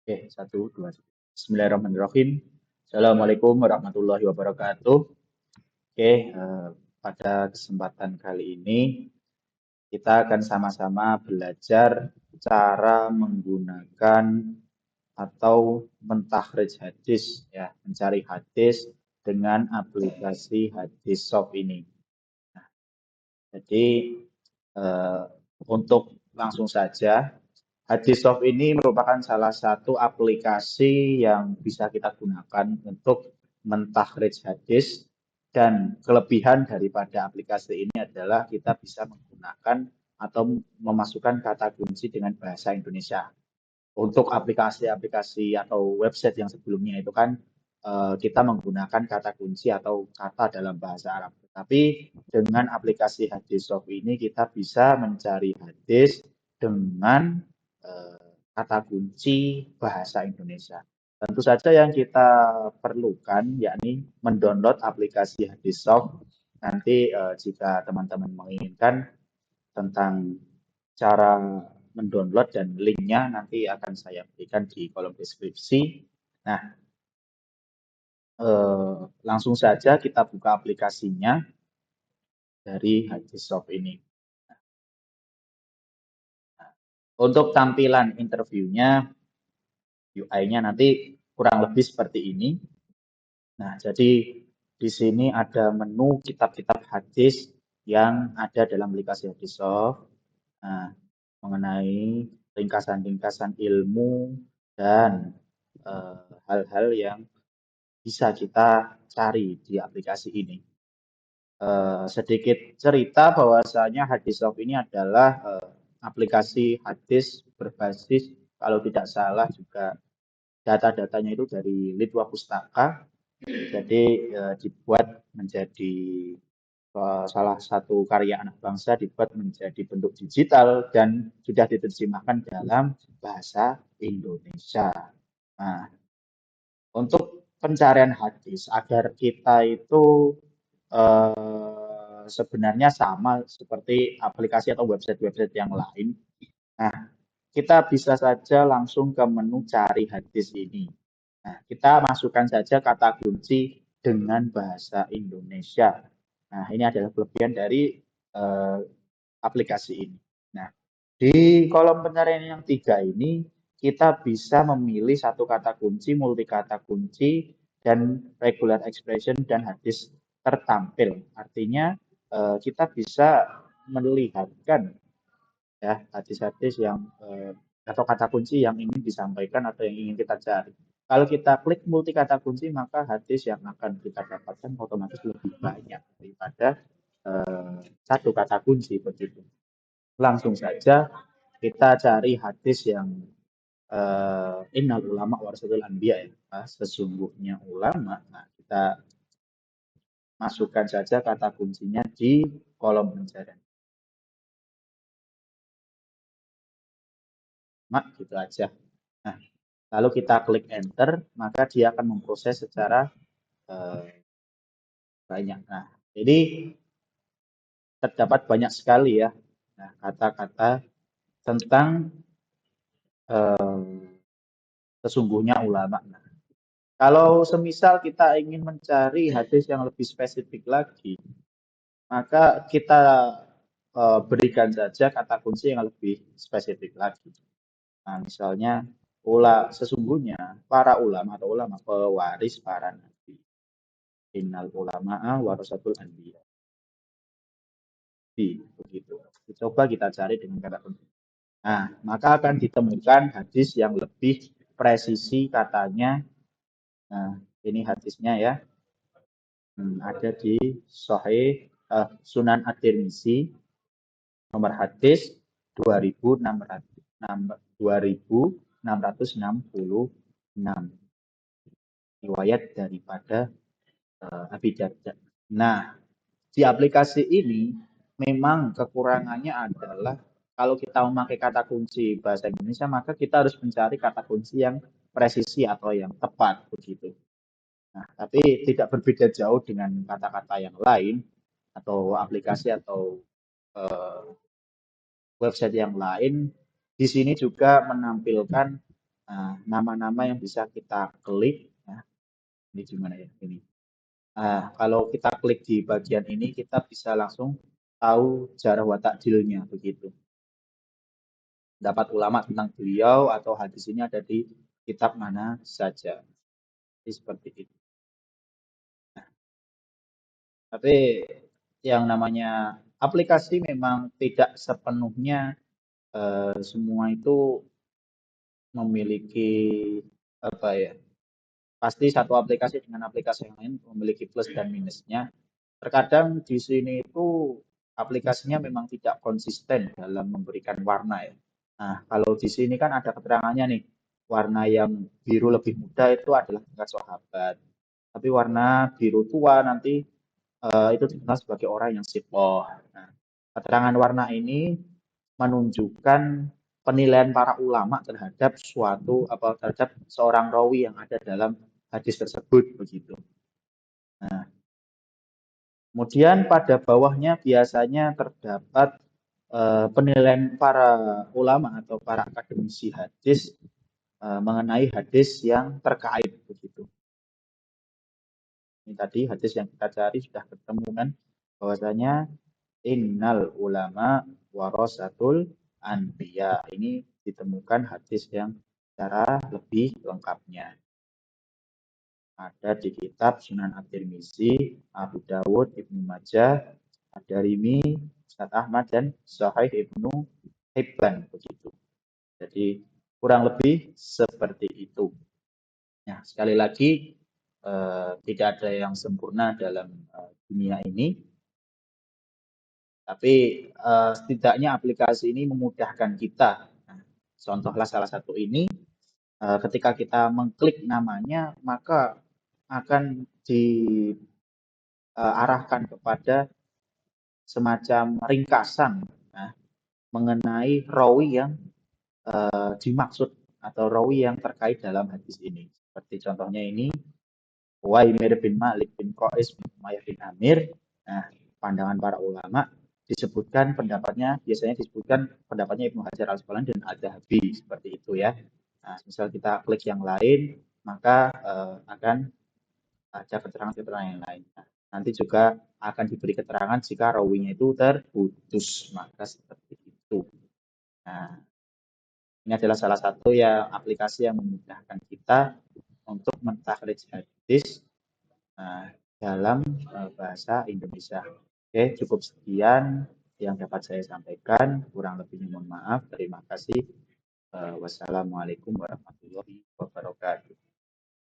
Oke, satu, dua. Bismillahirrahmanirrahim. Assalamualaikum warahmatullahi wabarakatuh. Oke, pada kesempatan kali ini kita akan sama-sama belajar cara menggunakan atau mentahridz hadis, ya, mencari hadis dengan aplikasi Hadissoft ini. Jadi eh, untuk langsung saja, Hadissoft ini merupakan salah satu aplikasi yang bisa kita gunakan untuk mentahridz hadis, dan kelebihan daripada aplikasi ini adalah kita bisa menggunakan atau memasukkan kata kunci dengan bahasa Indonesia. Untuk aplikasi-aplikasi atau website yang sebelumnya itu kan kita menggunakan kata kunci atau kata dalam bahasa Arab. Tapi dengan aplikasi Hadissoft ini kita bisa mencari hadis dengan kata kunci bahasa Indonesia. Tentu saja yang kita perlukan yakni mendownload aplikasi Hadissoft. Nanti jika teman-teman menginginkan tentang cara mendownload dan linknya nanti akan saya berikan di kolom deskripsi. Nah, langsung saja kita buka aplikasinya dari Hadissoft ini. Untuk tampilan interviewnya, UI-nya nanti kurang lebih seperti ini. Nah, jadi di sini ada menu kitab-kitab hadis yang ada dalam aplikasi Hadissoft. Nah, mengenai ringkasan-ringkasan ilmu dan hal-hal yang bisa kita cari di aplikasi ini. Sedikit cerita bahwasanya Hadissoft ini adalah aplikasi hadis berbasis, kalau tidak salah juga data-datanya itu dari Litwa Pustaka. Jadi dibuat menjadi salah satu karya anak bangsa, dibuat menjadi bentuk digital dan sudah diterjemahkan dalam bahasa Indonesia. Nah, untuk pencarian hadis agar kita itu sebenarnya sama seperti aplikasi atau website-website yang lain. Nah, kita bisa saja langsung ke menu cari hadis ini. Nah, kita masukkan saja kata kunci dengan bahasa Indonesia. Nah, ini adalah kelebihan dari eh, aplikasi ini. Nah, di kolom pencarian yang tiga ini, kita bisa memilih satu kata kunci, multi kata kunci, dan regular expression dan hadis tertampil. Artinya kita bisa melihatkan ya hadis-hadis yang atau kata kunci yang ingin disampaikan atau yang ingin kita cari. Kalau kita klik multi kata kunci, maka hadis yang akan kita dapatkan otomatis lebih banyak daripada satu kata kunci begitu. Langsung saja kita cari hadis yang innal ulama warasatul anbiya, ya. Sesungguhnya ulama. Nah, kita masukkan saja kata kuncinya di kolom pencarian. Mak, gitu aja. Nah, lalu kita klik enter, maka dia akan memproses secara eh, banyak. Nah, jadi terdapat banyak sekali ya kata-kata tentang sesungguhnya ulama. Nah, kalau semisal kita ingin mencari hadis yang lebih spesifik lagi, maka kita berikan saja kata kunci yang lebih spesifik lagi. Nah, misalnya sesungguhnya para ulama atau ulama pewaris para nabi. Innal ulama'a warasatul anbiya. Begitu. Coba kita cari dengan kata kunci. Nah, maka akan ditemukan hadis yang lebih presisi katanya. Nah, ini hadisnya ya. Ada di Sahih Sunan At-Tirmizi, nomor hadis 2666 riwayat daripada Abi Darda. Nah, di aplikasi ini memang kekurangannya adalah kalau kita memakai kata kunci bahasa Indonesia, maka kita harus mencari kata kunci yang presisi atau yang tepat begitu. Nah, tapi tidak berbeda jauh dengan kata-kata yang lain atau aplikasi atau eh, website yang lain. Di sini juga menampilkan Nah, nama-nama yang bisa kita klik, nah, ini gimana ya ini. Nah, kalau kita klik di bagian ini, kita bisa langsung tahu jarah wa ta'dilnya begitu. Dapat ulama tentang beliau atau hadis ini ada di kitab mana saja. Jadi seperti itu. Tapi yang namanya aplikasi memang tidak sepenuhnya semua itu memiliki apa ya? Pasti satu aplikasi dengan aplikasi yang lain memiliki plus dan minusnya. Terkadang di sini itu aplikasinya memang tidak konsisten dalam memberikan warna ya. Nah, kalau di sini kan ada keterangannya nih, warna yang biru lebih muda itu adalah tingkat sahabat. Tapi warna biru tua nanti itu dikenal sebagai orang yang sipoh. Nah, keterangan warna ini menunjukkan penilaian para ulama terhadap suatu apa terhadap seorang rawi yang ada dalam hadis tersebut begitu. Nah, kemudian pada bawahnya biasanya terdapat penilaian para ulama atau para akademisi hadis mengenai hadis yang terkait begitu. Ini tadi hadis yang kita cari sudah ketemu kan bahwasanya innal ulama warasatul anbiya. Ini ditemukan hadis yang secara lebih lengkapnya. Ada di kitab Sunan At-Tirmizi, Abu Dawud, Ibnu Majah, Ad-Darimi, Ustaz Ahmad dan Sahih Ibnu Hibban begitu. Jadi kurang lebih seperti itu. Nah, sekali lagi tidak ada yang sempurna dalam dunia ini, tapi setidaknya aplikasi ini memudahkan kita. Nah, contohlah salah satu ini, ketika kita mengklik namanya, maka akan diarahkan kepada semacam ringkasan nah, mengenai rawi yang dimaksud atau rawi yang terkait dalam hadis ini. Seperti contohnya ini, Uwaimir bin Malik bin Qais bin Umayyah bin Amir. Nah, pandangan para ulama disebutkan pendapatnya, biasanya disebutkan pendapatnya Ibnu Hajar Al-Asqalani dan Al-Dhahabi seperti itu ya. Nah, misal kita klik yang lain, maka akan ada keterangan-keterangan yang lain. Nah, nanti juga akan diberi keterangan jika rawinya itu terputus, maka seperti itu. Nah, ini adalah salah satu ya aplikasi yang memudahkan kita untuk mentakhrij hadis dalam bahasa Indonesia. Oke, cukup sekian yang dapat saya sampaikan. Kurang lebihnya mohon maaf. Terima kasih. Wassalamualaikum warahmatullahi wabarakatuh.